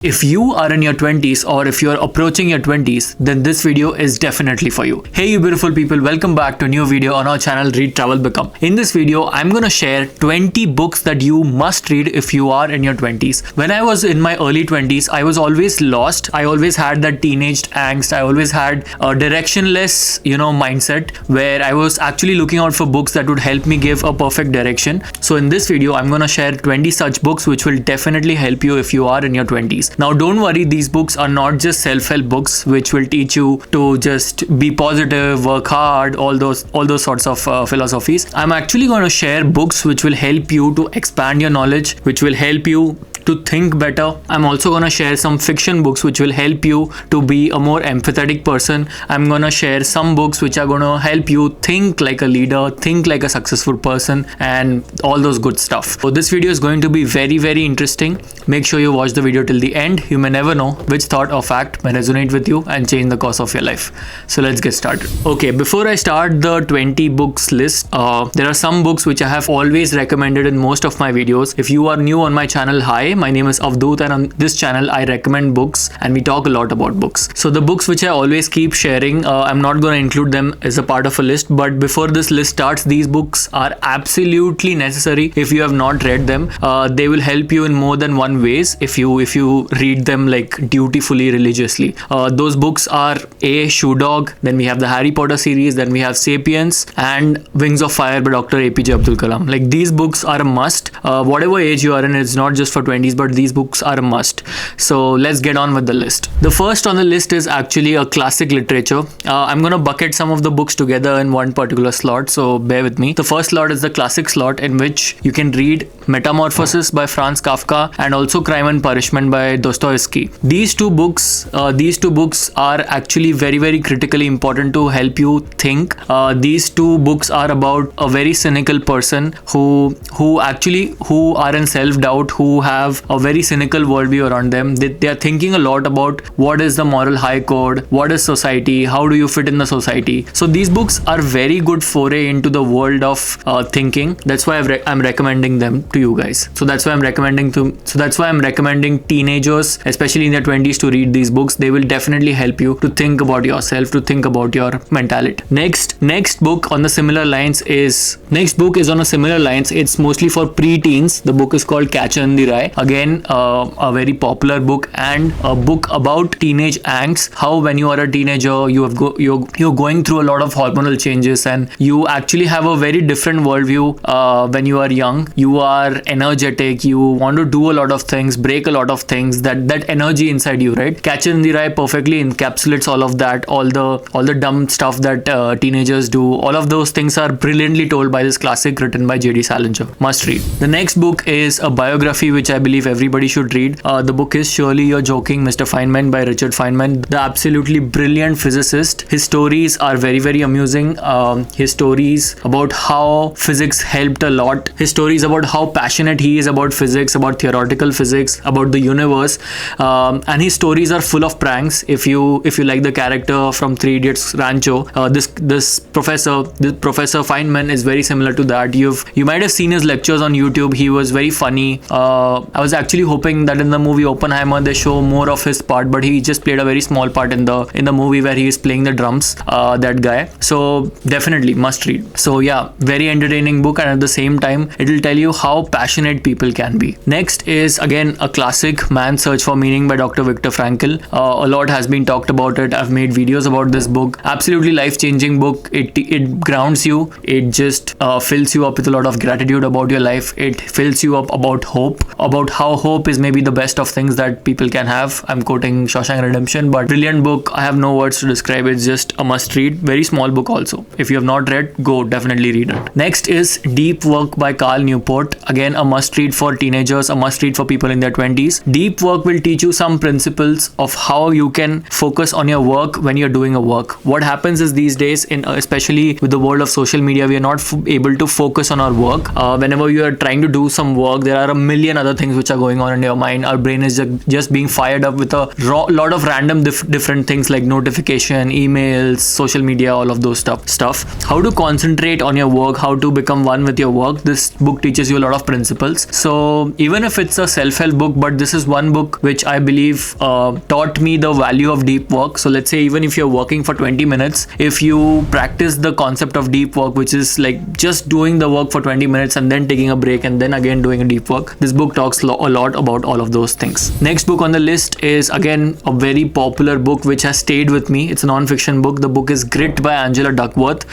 If you are in your 20s or if you are approaching your 20s, then this video is definitely for you. Hey you beautiful people, welcome back to a new video on our channel Read Travel Become. In this video, I'm gonna share 20 books that you must read if you are in your 20s. When I was in my early 20s, I was always lost. I always had that teenage angst. I always had a directionless, mindset where I was actually looking out for books that would help me give a perfect direction. So in this video, I'm gonna share 20 such books which will definitely help you if you are in your 20s. Now don't worry, these books are not just self-help books which will teach you to just be positive, work hard, all those sorts of philosophies. I'm actually going to share books which will help you to expand your knowledge, which will help you to think better. I'm also going to share some fiction books which will help you to be a more empathetic person. I'm going to share some books which are going to help you think like a leader, think like a successful person, and all those good stuff. So this video is going to be very, very interesting. Make sure you watch the video till the end. You may never know which thought or fact may resonate with you and change the course of your life. So let's get started. Okay, before I start the 20 books list, there are some books which I have always recommended in most of my videos. If you are new on my channel, hi, my name is Avdut, and on this channel I recommend books and we talk a lot about books. So the books which I always keep sharing, I'm not going to include them as a part of a list, but before this list starts, these books are absolutely necessary. If you have not read them, they will help you in more than one ways if you read them like dutifully, religiously. Those books are Shoedog, then we have the Harry Potter series, then we have Sapiens and Wings of Fire by Dr. APJ Abdul Kalam. Like, these books are a must. Whatever age you are in, it's not just for 20s, but these books are a must. So let's get on with the list. The first on the list is actually a classic literature. I'm gonna bucket some of the books together in one particular slot, so bear with me. The first slot is the classic slot, in which you can read Metamorphosis by Franz Kafka and also Crime and Punishment by Dostoevsky. These two books are actually very, very critically important to help you think. These two books are about a very cynical person who are in self-doubt, who have a very cynical worldview around them. They are thinking a lot about what is the moral high code, what is society, how do you fit in the society. So these books are very good foray into the world of thinking. That's why I'm recommending them to you guys. So that's why I'm recommending teenagers, especially in their 20s, to read these books. They will definitely help you to think about yourself, to think about your mentality. Next book on a similar lines. It's mostly for pre-teens. The book is called Catcher in the Rye. Again, a very popular book and a book about teenage angst. How when you are a teenager, you're going through a lot of hormonal changes and you actually have a very different worldview when you are young. You are energetic. You want to do a lot of things, break a lot of things. That energy inside you, right? Catcher in the Rye perfectly encapsulates all of that. All the dumb stuff that teenagers do. All of those things are brilliantly told by this classic written by J.D. Salinger. Must read. The next book is a biography which I believe everybody should read. The book is Surely You're Joking, Mr. Feynman by Richard Feynman, the absolutely brilliant physicist. His stories are very, very amusing. His stories about how physics helped a lot. His stories about how passionate he is about physics, about theoretical physics, about the universe. And his stories are full of pranks. If you like the character from Three Idiots, Rancho, this Professor Feynman is very similar to that. You might have seen his lectures on YouTube. He was very funny. I was actually hoping that in the movie Oppenheimer they show more of his part, but he just played a very small part in the movie where he is playing the drums. That guy. So definitely must read. So yeah, very entertaining book, and at the same time it will tell you how passionate people can be. Next is again a classic, Man's Search for Meaning by Dr. Viktor Frankl. A lot has been talked about it. I've made videos about this book. Absolutely life-changing book. It grounds you. It just fills you up with a lot of gratitude about your life. It fills you up about hope, about how hope is maybe the best of things that people can have. I'm quoting Shawshank Redemption, but brilliant book. I have no words to describe. It's just a must read. Very small book also. If you have not read, go definitely read it. Next is Deep Work by Cal Newport. Again, a must read for teenagers, a must read for people in their 20s. Deep Work will teach you some principles of how you can focus on your work when you're doing a work. What happens is these days, especially with the world of social media, we are not able to focus on our work. Whenever you are trying to do some work, there are a million other things which are going on in your mind. Our brain is just being fired up with a lot of random different things like notification, emails, social media, all of those stuff. How to concentrate on your work, how to become one with your work. This book teaches you a lot of principles. So even if it's a self-help book, but this is one book which I believe taught me the value of deep work. So let's say even if you're working for 20 minutes, if you practice the concept of deep work, which is like just doing the work for 20 minutes and then taking a break and then again doing a deep work, this book talks a lot about all of those things. Next book on the list is again a very popular book which has stayed with me. It's a non-fiction book. The book is Grit by Angela Duckworth.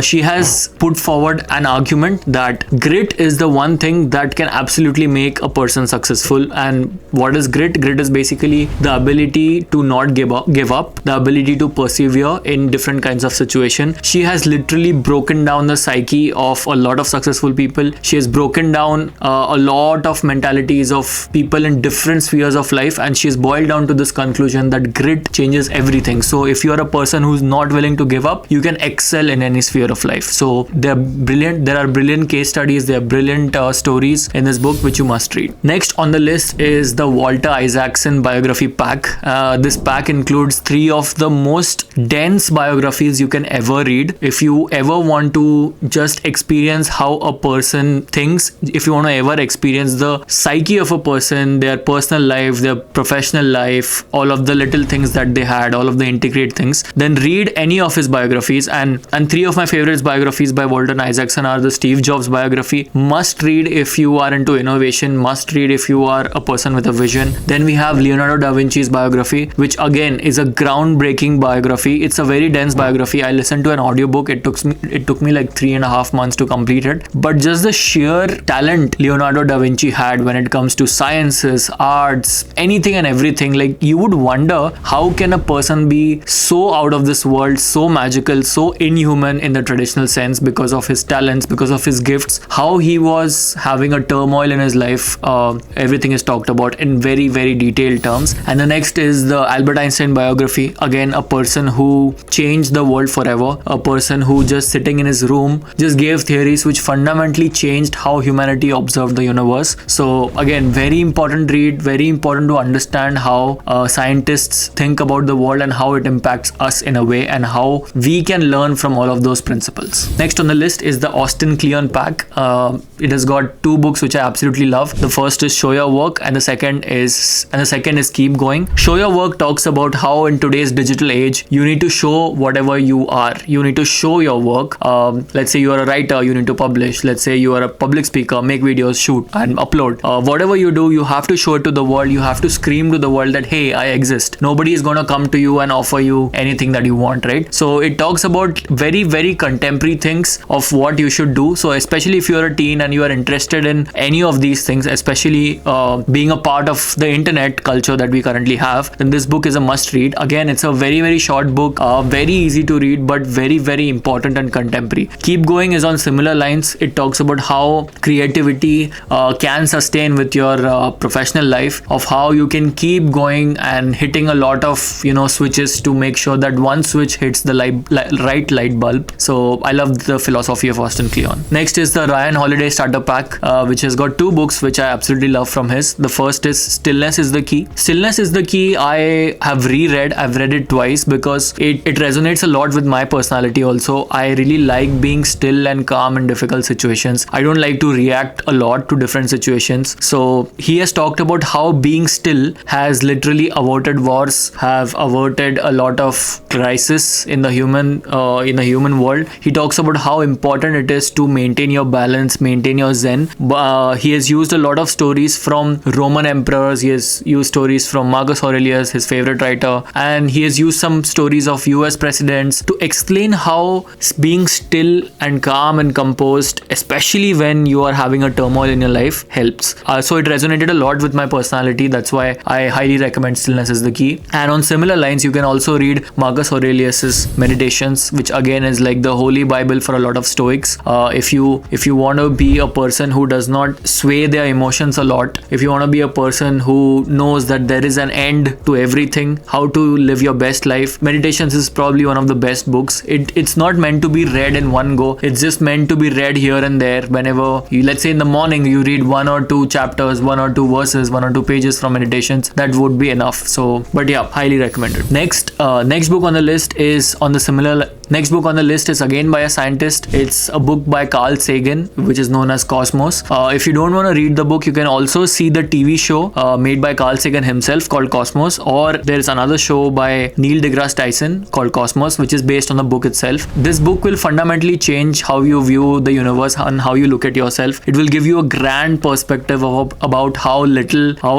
She has put forward an argument that grit is the one thing that can absolutely make a person successful. And what is grit? Grit is basically the ability to not give up, the ability to persevere in different kinds of situations. She has literally broken down the psyche of a lot of successful people. She has broken down a lot of mentalities of people in different spheres of life, and she has boiled down to this conclusion that grit changes everything. So if you are a person who's not willing to give up, you can excel in any sphere of life. So they're brilliant. There are brilliant case studies. There are brilliant stories in this book which you must read. Next on the list is the Walter Isaacson biography pack. This pack includes 3 of the most dense biographies you can ever read. If you ever want to just experience how a person thinks, if you want to ever experience the psyche of a person, their personal life, their professional life, all of the little things that they had, all of the intricate things, then read any of his biographies. And 3 of my favorite biographies by Walter Isaacson are the Steve Jobs biography. Must read if you are into innovation, must read if you are a person with a vision. Then we have Leonardo da Vinci's biography, which again is a groundbreaking biography. It's a very dense biography. I listened to an audiobook. It took me like 3.5 months to complete it. But just the sheer talent Leonardo da Vinci had when it comes to sciences, arts, anything and everything, like you would wonder how can a person be so out of this world, so magical, so inhuman in the traditional sense because of his talents, because of his gifts, how he was having a turmoil in his life. Everything is talked about in very, very detailed terms. And the next is the Albert Einstein biography. Again, a person who changed the world forever, a person who just sitting in his room just gave theories which fundamentally changed how humanity observed the universe. So again, very important read, very important to understand how scientists think about the world and how it impacts us in a way and how we can learn from all of those principles. Next on the list is the Austin Kleon pack. It has got 2 books which I absolutely love. The first is Show Your Work and the second is Keep Going. Show Your Work talks about how in today's digital age you need to show whatever you are. You need to show your work. Let's say you are a writer, you need to publish. Let's say you are a public speaker, make videos, shoot and upload. Whatever you do, you have to show it to the world. You have to scream to the world that hey, I exist. Nobody is going to come to you and offer you anything that you want, right? So it talks about very, very contemporary things of what you should do. So especially if you're a teen and you are interested in any of these things, especially being a part of the internet culture that we currently have, then this book is a must read. Again, it's a very, very short book, very easy to read, but very, very important and contemporary. Keep Going is on similar lines. It talks about how creativity can sustain with your professional life, of how you can keep going and hitting a lot of switches to make sure that one switch hits the right light bulb. So I love the philosophy of Austin Kleon. Next is the Ryan Holiday starter pack, which has got 2 books which I absolutely love from his. The first is Stillness is the Key. Stillness is the Key I have reread. I've read it twice because it resonates a lot with my personality also. I really like being still and calm in difficult situations. I don't like to react a lot to different situations. So he has talked about how being still has literally averted wars, have averted a lot of crisis in the human world. He talks about how important it is to maintain your balance, maintain your zen. He has used a lot of stories from Roman emperors. He has used stories from Marcus Aurelius, his favorite writer, and he has used some stories of US presidents to explain how being still and calm and composed, especially when you are having a turmoil in your life, helps. So it resonated a lot with my personality. That's why I highly recommend Stillness is the Key. And on similar lines, you can also read Marcus Aurelius's Meditations, which again is like the holy Bible for a lot of Stoics. If you want to be a person who does not sway their emotions a lot, if you want to be a person who knows that there is an end to everything, how to live your best life, Meditations is probably one of the best books. It's not meant to be read in one go. It's just meant to be read here and there. Whenever you, let's say in the morning, you read 1 or 2 chapters, 1 or 2 verses, 1 or 2 pages from meditations, that would be enough. So, but yeah, highly recommended. Next book on the list is Next book on the list is again by a scientist. It's a book by Carl Sagan, which is known as Cosmos. If you don't want to read the book, you can also see the TV show made by Carl Sagan himself called Cosmos, or there is another show by Neil deGrasse Tyson called Cosmos, which is based on the book itself. This book will fundamentally change how you view the universe and how you look at yourself. It will give you a grand perspective about how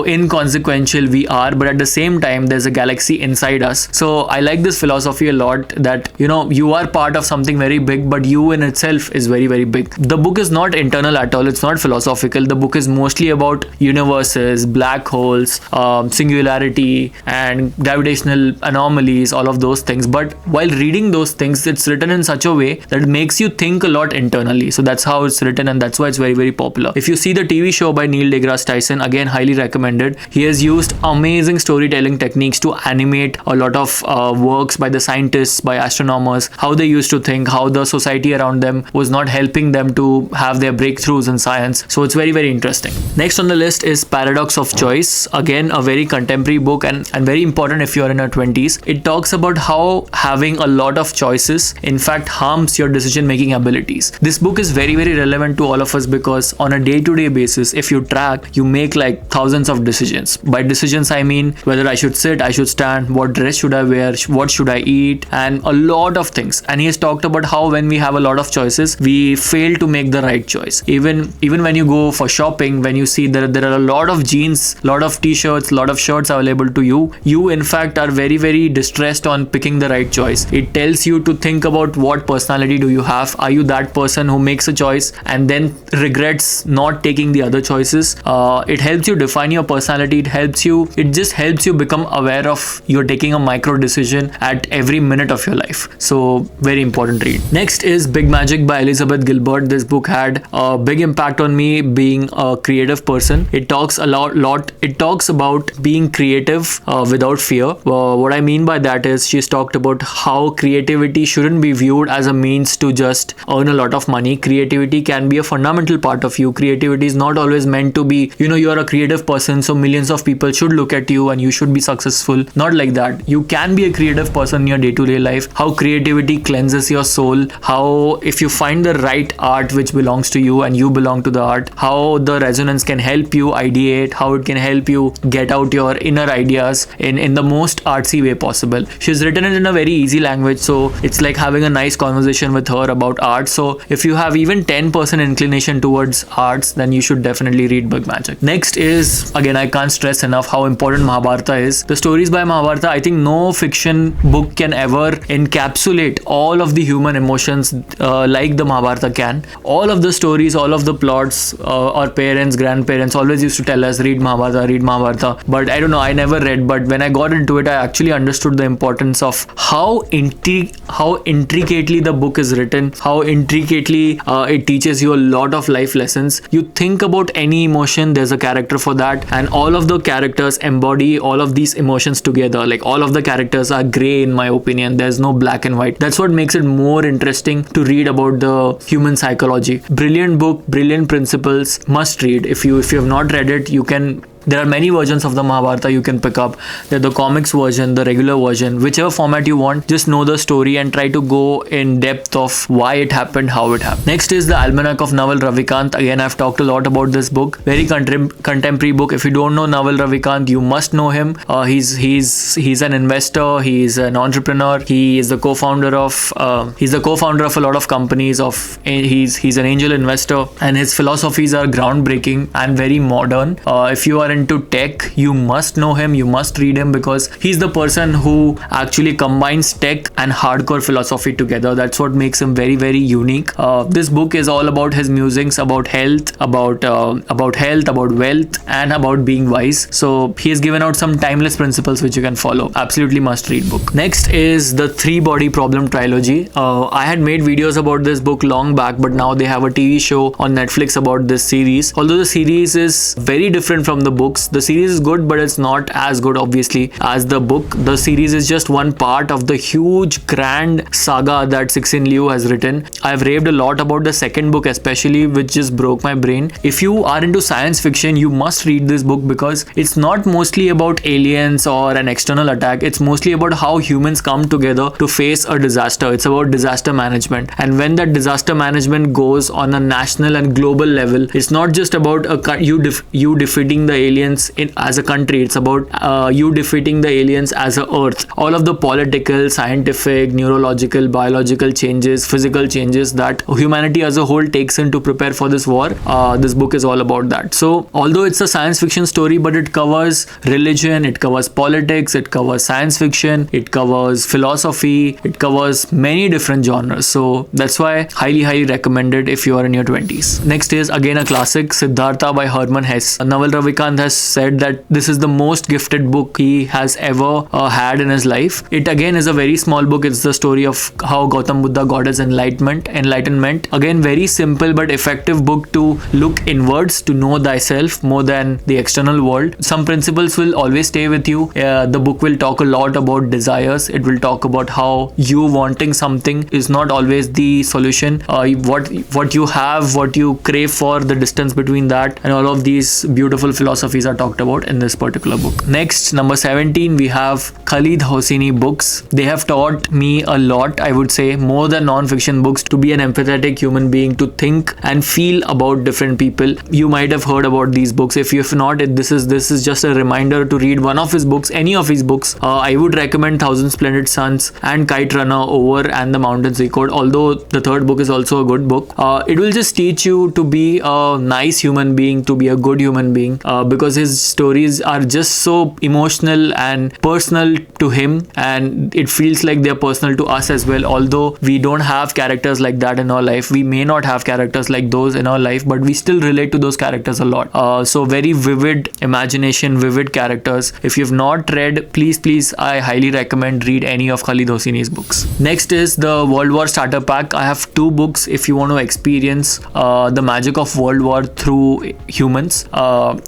inconsequential we are, but at the same time, there's a galaxy inside us. So I like this philosophy a lot, that you are part of something very big, but you in itself is very, very big. The book is not internal at all. It's not philosophical. The book is mostly about universes, black holes, singularity, and gravitational anomalies, all of those things. But while reading those things, it's written in such a way that it makes you think a lot internally. So that's how it's written, and that's why it's very, very popular. If you see the TV show by Neil deGrasse Tyson, again, highly recommended. He has used amazing storytelling techniques to animate a lot of works by the scientists, by astronomers, how they used to think, how the society around them was not helping them to have their breakthroughs in science. So it's very, very interesting. Next on the list is Paradox of Choice. Again, a very contemporary book and very important if you're in your 20s. It talks about how having a lot of choices in fact harms your decision making abilities. This book is very, very relevant to all of us, because on a day-to-day basis, if you track, you make like thousands of decisions. By decisions, I mean whether I should sit, I should stand, what dress should I wear, what should I eat, and a lot of things. And he has talked about how when we have a lot of choices, we fail to make the right choice. Even when you go for shopping, when you see there are a lot of jeans, a lot of t-shirts, a lot of shirts available to you in fact are very, very distressed on picking the right choice. It tells you to think about what personality do you have. Are you that person who makes a choice and then regrets not taking the other choices? It helps you define your personality. It just helps you become aware of you're taking a micro decision at every minute of your life. So very important read. Next is Big Magic by Elizabeth Gilbert. This book had a big impact on me, being a creative person. It talks about being creative without fear. What I mean by that is she's talked about how creativity shouldn't be viewed as a means to just earn a lot of money. Creativity can be a fundamental part of you. Creativity is not always meant to be, you're a creative person, so millions of people should look at you and you should be successful. Not like that. You can be a creative person in your day-to-day life. How creativity cleanses your soul. How if you find the right art which belongs to you and you belong to the art, how the resonance can help you ideate, how it can help you get out your inner ideas in the most artsy way possible. She's written it in a very easy language, so it's like having a nice conversation with her about art. So if you have even 10% inclination towards arts, then you should definitely read Big Magic. Next is, again, I can't stress enough how important Mahabharata is. The stories by Mahabharata, I think no fiction book can ever encapsulate all of the human emotions like the Mahabharata can. All of the stories, all of the plots, our parents, grandparents always used to tell us, read Mahabharata. But I don't know, I never read, but when I got into it, I actually understood the importance of how intricately the book is written, how intricately it teaches you a lot of life lessons. You think about any emotion, there's a character for that, and all of the characters embody all of these emotions together. Like all of the characters are grey in my opinion. There's no black and white. That's what makes it more interesting to read about the human psychology. Brilliant book, brilliant principles, must read. If you have not read it, there are many versions of the Mahabharata you can pick up. There's the comics version, the regular version, whichever format you want. Just know the story and try to go in depth of why it happened, how it happened. Next is the Almanac of Naval Ravikant. Again, I've talked a lot about this book. Very contemporary book. If you don't know Naval Ravikant, you must know him. He's an investor. He's an entrepreneur. He is the co-founder of a lot of companies. He's an angel investor, and his philosophies are groundbreaking and very modern. If you are into tech, you must know him, you must read him, because he's the person who actually combines tech and hardcore philosophy together. That's what makes him very, very unique. This book is all about his musings about health, about wealth, and about being wise. So he has given out some timeless principles which you can follow. Absolutely must read book. Next is the 3-Body Problem trilogy. I had made videos about this book long back, but now they have a TV show on Netflix about this series. Although the series is very different from the book, books. The series is good, but it's not as good obviously as the book. The series is just one part of the huge grand saga that Cixin Liu has written. I've raved a lot about the second book especially, which just broke my brain. If you are into science fiction, you must read this book because it's not mostly about aliens or an external attack. It's mostly about how humans come together to face a disaster. It's about disaster management, and when that disaster management goes on a national and global level, it's not just about you defeating the aliens as a country. It's about you defeating the aliens as a earth. All of the political, scientific, neurological, biological changes, physical changes that humanity as a whole takes in to prepare for this war, this book is all about that. So although it's a science fiction story, but it covers religion, it covers politics, it covers science fiction, it covers philosophy, it covers many different genres. So that's why highly recommended if you are in your 20s. Next is again a classic, Siddhartha by Hermann Hesse. Naval Ravikant has said that this is the most gifted book he has ever had in his life. It again is a very small book. It's the story of how Gautam Buddha got his enlightenment. Again, very simple but effective book to look inwards, to know thyself more than the external world. Some principles will always stay with you. The book will talk a lot about desires. It will talk about how you wanting something is not always the solution. What you have, what you crave for, the distance between that, and all of these beautiful philosophies are talked about in this particular book. Next, number 17, we have Khalid Hosseini books. They have taught me a lot, I would say, more than non-fiction books, to be an empathetic human being, to think and feel about different people. You might have heard about these books. If you have not, this is just a reminder to read one of his books, any of his books. I would recommend Thousand Splendid Suns and Kite Runner over And the Mountains Echoed, although the third book is also a good book. It will just teach you to be a nice human being, to be a good human being, because his stories are just so emotional and personal to him, and it feels like they're personal to us as well. Although we don't have characters like that in our life, we may not have characters like those in our life, but we still relate to those characters a lot. So very vivid imagination, vivid characters. If you've not read, please, I highly recommend read any of Khalid Hosseini's books. Next is the World War Starter Pack. I have 2 books if you want to experience the magic of World War through humans.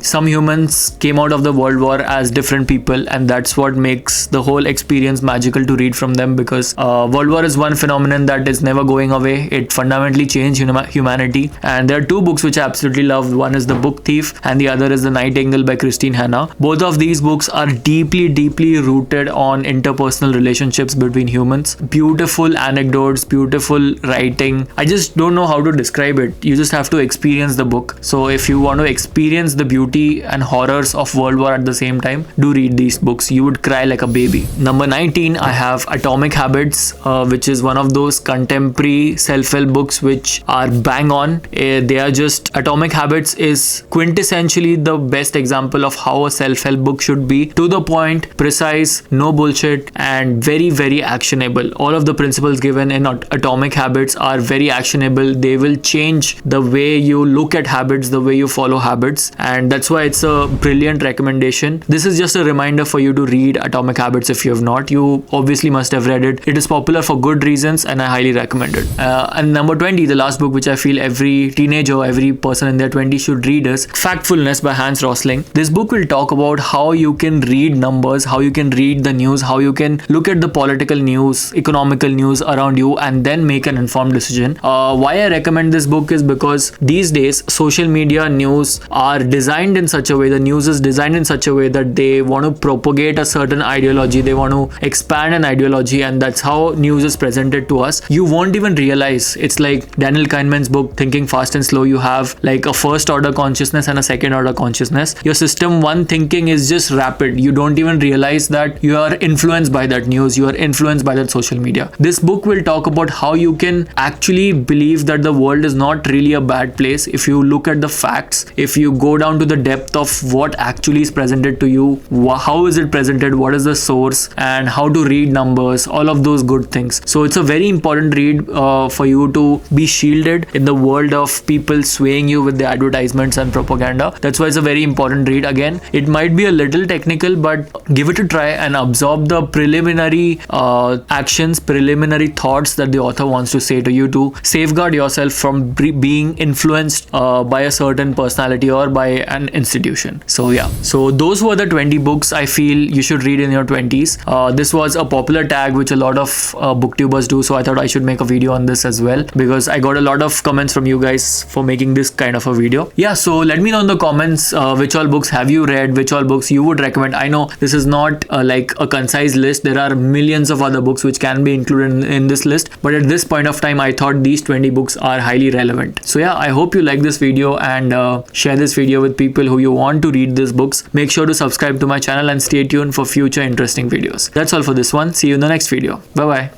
Some humans came out of the World War as different people, and that's what makes the whole experience magical to read from them, because World War is one phenomenon that is never going away. It fundamentally changed humanity, and there are 2 books which I absolutely love. One is The Book Thief and the other is The Nightingale by Christine Hanna. Both of these books are deeply rooted on interpersonal relationships between humans. Beautiful anecdotes, beautiful writing. I just don't know how to describe it. You just have to experience the book. So if you want to experience the beauty and horrors of World War at the same time, do read these books. You would cry like a baby. Number 19, I have Atomic Habits, which is one of those contemporary self-help books which are bang on. They are just, Atomic Habits is quintessentially the best example of how a self-help book should be. To the point, precise, no bullshit, and very actionable. All of the principles given in Atomic Habits are very actionable. They will change the way you look at habits, the way you follow habits, and that's why it's a brilliant recommendation. This is just a reminder for you to read Atomic Habits if you have not. You obviously must have read it. It is popular for good reasons, and I highly recommend it. And number 20, the last book which I feel every teenager, every person in their 20s should read is Factfulness by Hans Rosling. This book will talk about how you can read numbers, how you can read the news, how you can look at the political news, economical news around you, and then make an informed decision. Why I recommend this book is because these days social media news are designed in such a way, the news is designed in such a way that they want to propagate a certain ideology, they want to expand an ideology, and that's how news is presented to us. You won't even realize. It's like Daniel Kahneman's book Thinking Fast and Slow. You have like a first order consciousness and a second order consciousness. Your system 1 thinking is just rapid. You don't even realize that you are influenced by that news, you are influenced by that social media. This book will talk about how you can actually believe that the world is not really a bad place if you look at the facts, if you go down to the depth of what actually is presented to you, how is it presented, what is the source, and how to read numbers, all of those good things. So it's a very important read for you to be shielded in the world of people swaying you with the advertisements and propaganda. That's why it's a very important read. Again, it might be a little technical, but give it a try and absorb the preliminary actions, preliminary thoughts that the author wants to say to you to safeguard yourself from being influenced by a certain personality or by an institution. institution. So yeah, so those were the 20 books I feel you should read in your 20s. This was a popular tag which a lot of booktubers do, so I thought I should make a video on this as well because I got a lot of comments from you guys for making this kind of a video. Yeah, so let me know in the comments which all books have you read, which all books you would recommend. I know this is not like a concise list. There are millions of other books which can be included in this list, but at this point of time I thought these 20 books are highly relevant. So yeah, I hope you like this video and share this video with people who you want to read these books. Make sure to subscribe to my channel and stay tuned for future interesting videos. That's all for this one. See you in the next video. Bye bye.